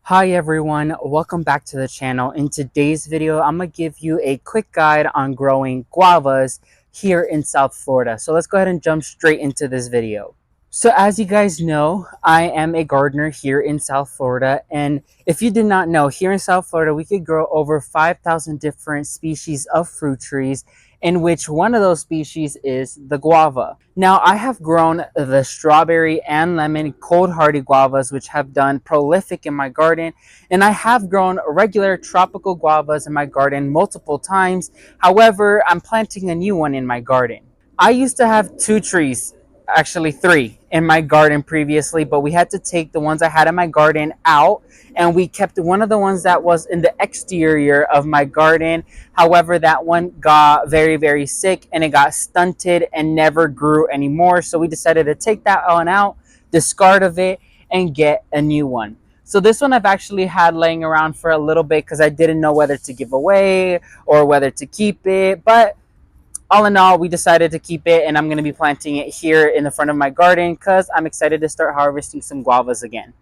Hi everyone, welcome back to the channel. In today's video, I'm gonna give you a quick guide on growing guavas here in South Florida. So let's go ahead and jump straight into this video. So as you guys know, I am a gardener here in South Florida. And if you did not know, here in South Florida, we could grow over 5,000 different species of fruit trees, in which one of those species is the guava. Now, I have grown the strawberry and lemon cold hardy guavas, which have done prolific in my garden. And I have grown regular tropical guavas in my garden multiple times. However, I'm planting a new one in my garden. I used to have two trees, actually three, in my garden previously, but we had to take the ones I had in my garden out, and we kept one of the ones that was in the exterior of my garden. However, that one got very sick and it got stunted and never grew anymore, so we decided to take that one out, discard of it, and get a new one. So this one I've actually had laying around for a little bit because I didn't know whether to give away or whether to keep it, but all in all, we decided to keep it, and I'm going to be planting it here in the front of my garden because I'm excited to start harvesting some guavas again.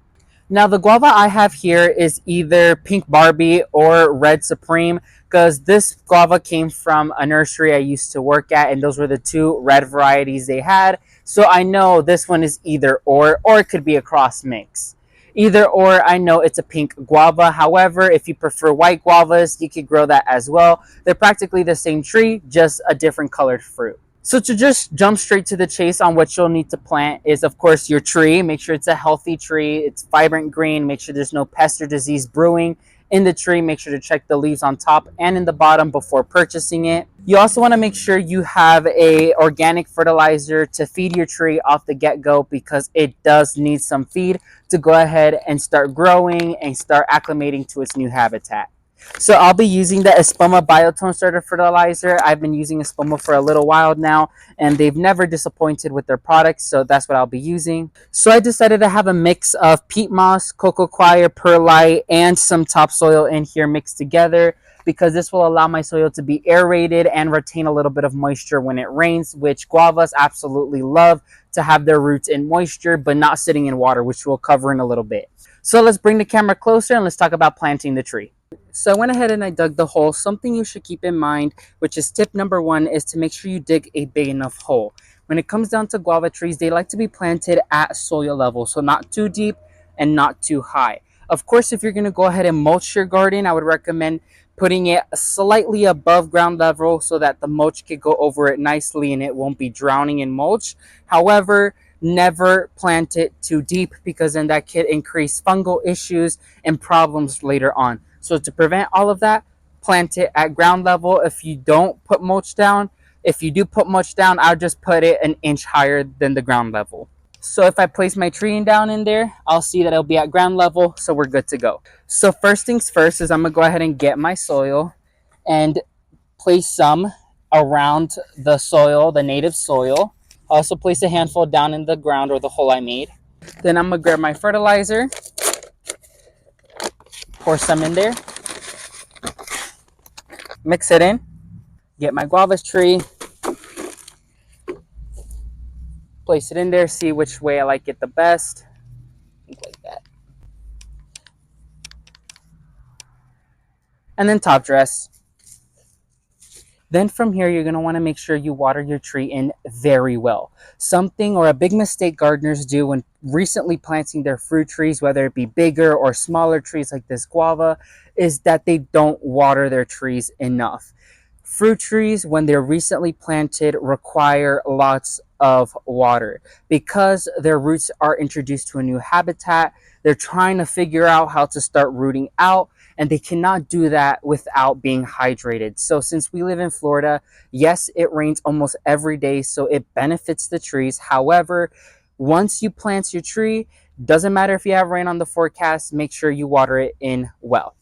Now, the guava I have here is either Pink Barbie or Red Supreme, because this guava came from a nursery I used to work at, and those were the two red varieties they had. So I know this one is either or it could be a cross mix. Either or, I know it's a pink guava. However, if you prefer white guavas, you could grow that as well. They're practically the same tree, just a different colored fruit. So to just jump straight to the chase on what you'll need to plant is, of course, your tree. Make sure it's a healthy tree. It's vibrant green. Make sure there's no pest or disease brewing in the tree. Make sure to check the leaves on top and in the bottom before purchasing it. You also want to make sure you have a organic fertilizer to feed your tree off the get-go, because it does need some feed to go ahead and start growing and start acclimating to its new habitat. So I'll be using the Espuma Biotone Starter Fertilizer. I've been using Espuma for a little while now, and they've never disappointed with their products, so that's what I'll be using. So I decided to have a mix of peat moss, cocoa coir, perlite, and some topsoil in here mixed together, because this will allow my soil to be aerated and retain a little bit of moisture when it rains, which guavas absolutely love to have their roots in moisture, but not sitting in water, which we'll cover in a little bit. So let's bring the camera closer and let's talk about planting the tree. So I went ahead and I dug the hole. Something you should keep in mind, which is tip number one, is to make sure you dig a big enough hole. When it comes down to guava trees, they like to be planted at soil level, so not too deep and not too high. Of course, if you're going to go ahead and mulch your garden, I would recommend putting it slightly above ground level so that the mulch could go over it nicely and it won't be drowning in mulch. However, never plant it too deep, because then that could increase fungal issues and problems later on. So to prevent all of that, plant it at ground level. If you don't put mulch down, if you do put mulch down, I'll just put it an inch higher than the ground level. So if I place my tree down in there, I'll see that it'll be at ground level, so we're good to go. So first things first is I'm gonna go ahead and get my soil and place some around the soil, the native soil. I also place a handful down in the ground, or the hole I made. Then I'm gonna grab my fertilizer, pour some in there, mix it in, get my guavas tree, place it in there, see which way I like it the best. Like that. And then top dress. Then from here, you're going to want to make sure you water your tree in very well. Something, or a big mistake gardeners do when recently planting their fruit trees, whether it be bigger or smaller trees like this guava, is that they don't water their trees enough. Fruit trees, when they're recently planted, require lots of water because their roots are introduced to a new habitat. They're trying to figure out how to start rooting out, and they cannot do that without being hydrated. So since we live in Florida, yes, it rains almost every day, so it benefits the trees. However, once you plant your tree, doesn't matter if you have rain on the forecast, make sure you water it in well.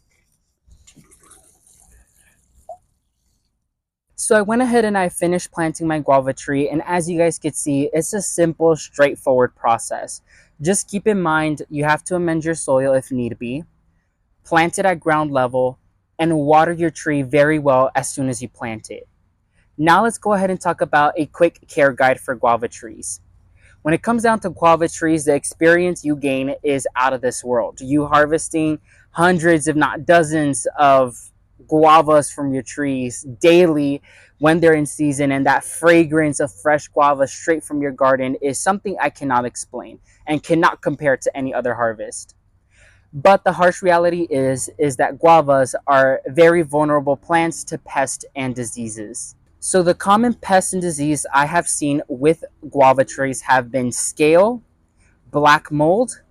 So I went ahead and I finished planting my guava tree, and as you guys can see, it's a simple, straightforward process. Just keep in mind, you have to amend your soil if need be, plant it at ground level, and water your tree very well as soon as you plant it. Now let's go ahead and talk about a quick care guide for guava trees. When it comes down to guava trees, the experience you gain is out of this world. You harvesting hundreds, if not dozens, of guavas from your trees daily when they're in season, and that fragrance of fresh guava straight from your garden is something I cannot explain and cannot compare to any other harvest. But the harsh reality is that guavas are very vulnerable plants to pests and diseases. So the common pests and disease I have seen with guava trees have been scale, black mold,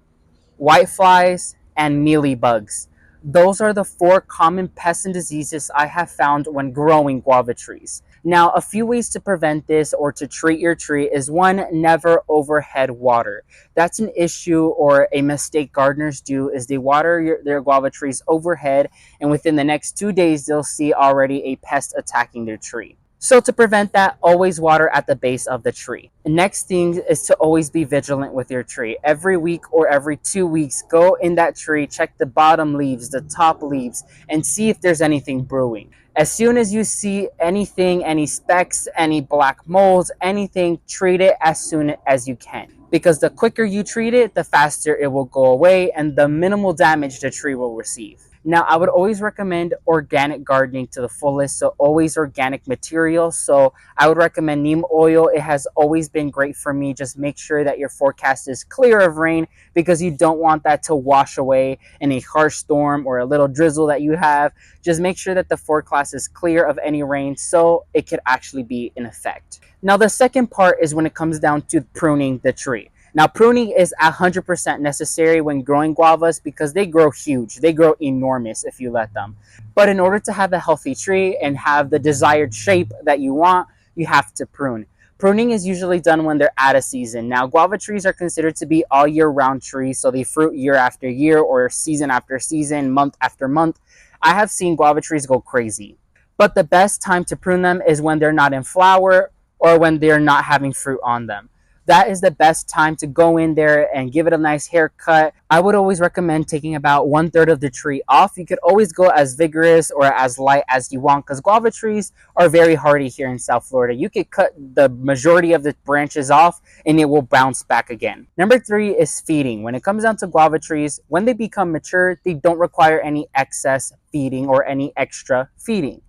whiteflies, and mealybugs. Those are the four common pests and diseases I have found when growing guava trees. Now, a few ways to prevent this or to treat your tree is one, never overhead water. That's an issue or a mistake gardeners do is they water their guava trees overhead, and within the next 2 days, they'll see already a pest attacking their tree. So to prevent that, always water at the base of the tree. The next thing is to always be vigilant with your tree. Every week or every 2 weeks, go in that tree, check the bottom leaves, the top leaves, and see if there's anything brewing. As soon as you see anything, any specks, any black molds, anything, treat it as soon as you can. Because the quicker you treat it, the faster it will go away and the minimal damage the tree will receive. Now, I would always recommend organic gardening to the fullest, so always organic material. So I would recommend neem oil. It has always been great for me. Just make sure that your forecast is clear of rain because you don't want that to wash away in a harsh storm or a little drizzle that you have. Just make sure that the forecast is clear of any rain so it could actually be in effect. Now, the second part is when it comes down to pruning the tree. Now, pruning is 100% necessary when growing guavas because they grow huge. They grow enormous if you let them. But in order to have a healthy tree and have the desired shape that you want, you have to prune. Pruning is usually done when they're out of season. Now, guava trees are considered to be all year round trees, so they fruit year after year or season after season, month after month. I have seen guava trees go crazy. But the best time to prune them is when they're not in flower or when they're not having fruit on them. That is the best time to go in there and give it a nice haircut. I would always recommend taking about 1/3 of the tree off. You could always go as vigorous or as light as you want because guava trees are very hardy here in South Florida. You could cut the majority of the branches off and it will bounce back again. Number 3 is feeding. When it comes down to guava trees, when they become mature, they don't require any excess feeding or any extra feeding.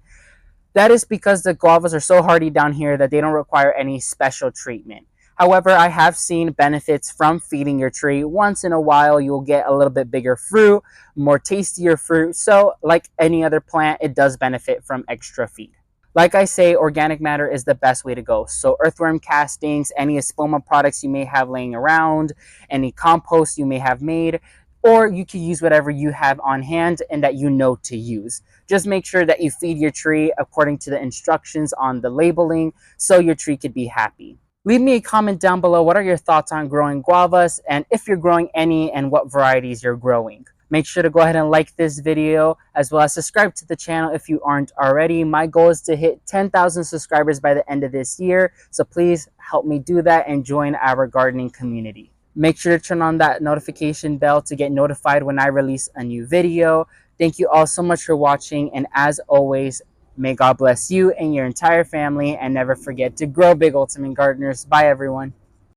That is because the guavas are so hardy down here that they don't require any special treatment. However, I have seen benefits from feeding your tree. Once in a while, you'll get a little bit bigger fruit, more tastier fruit. So like any other plant, it does benefit from extra feed. Like I say, organic matter is the best way to go. So earthworm castings, any espoma products you may have laying around, any compost you may have made, or you can use whatever you have on hand and that you know to use. Just make sure that you feed your tree according to the instructions on the labeling so your tree could be happy. Leave me a comment down below. What are your thoughts on growing guavas and if you're growing any and what varieties you're growing. Make sure to go ahead and like this video as well as subscribe to the channel if you aren't already. My goal is to hit 10,000 subscribers by the end of this year. So please help me do that and join our gardening community. Make sure to turn on that notification bell to get notified when I release a new video. Thank you all so much for watching, and as always, may God bless you and your entire family, and never forget to grow big, Ultimate Gardeners. Bye, everyone.